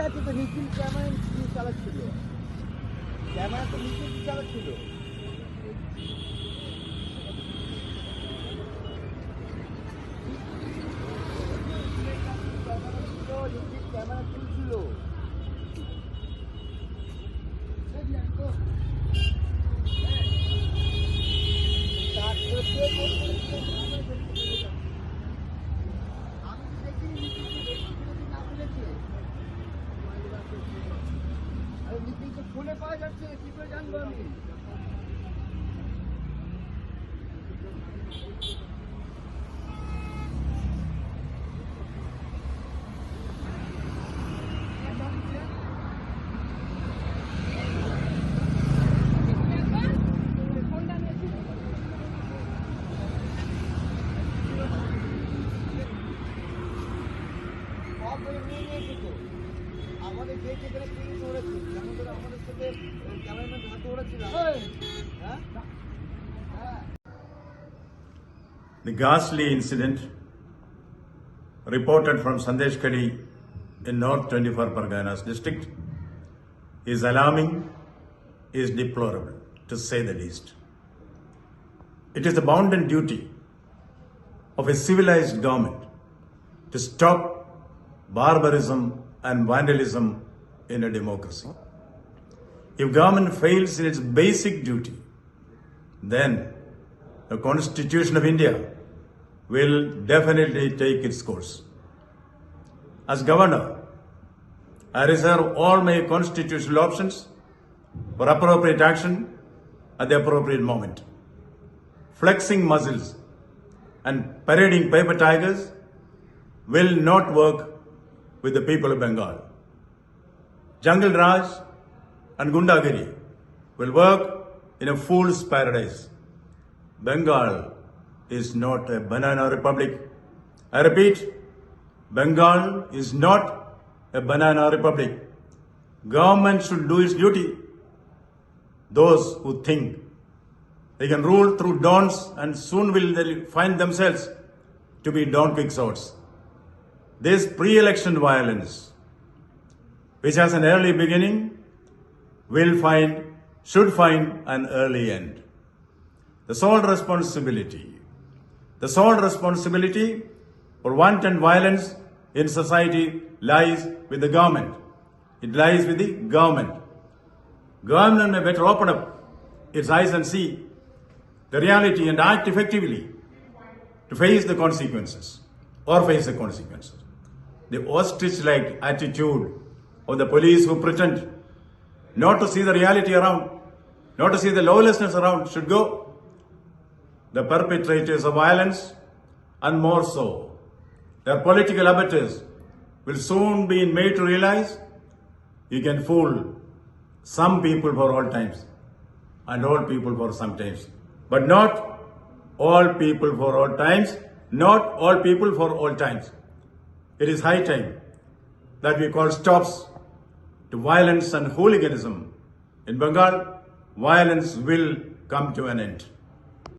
আছে তো নিখিল ক্যামেরা চালাচ্ছিল, ক্যামেরা তো নিখিল চালাচ্ছিল। ক্যামেরা তুলছিল। ফোনে পাওয়া যাচ্ছে, কি করে জানবো আমি? আমাদের যে যেখানে পুলিশ ওড়েছে, যেমন ধরে আমাদের সাথে ক্যামেরাম্যান হাতে ওড়েছিলাম। The ghastly incident reported from Sandeshkhadi in North 24 Parganas district is alarming, is deplorable, to say the least. It is the bounden duty of a civilized government to stop barbarism and vandalism in a democracy. If government fails in its basic duty, then the Constitution of India will definitely take its course. As governor, I reserve all my constitutional options for appropriate action at the appropriate moment. Flexing muscles and parading paper tigers will not work with the people of Bengal. Jungle Raj and Gundagiri will work in a fool's paradise. Bengal is not a banana republic. I repeat, Bengal is not a banana republic. Government should do its duty. Those who think they can rule through dawns and soon will they find themselves to be Don Quixotes. This pre-election violence, which has an early beginning, should find an early end. The sole responsibility for wanton violence in society lies with the government. It lies with the government. Government may better open up its eyes and see the reality and act effectively to face the consequences. The ostrich-like attitude of the police who pretend not to see the reality around, not to see the lawlessness around should go. The perpetrators of violence, and more so, their political abettors, will soon be made to realize you can fool some people for all times and all people for some times, but not all people for all times, not all people for all times. It is high time that we call stops to violence and hooliganism. In Bengal, violence will come to an end.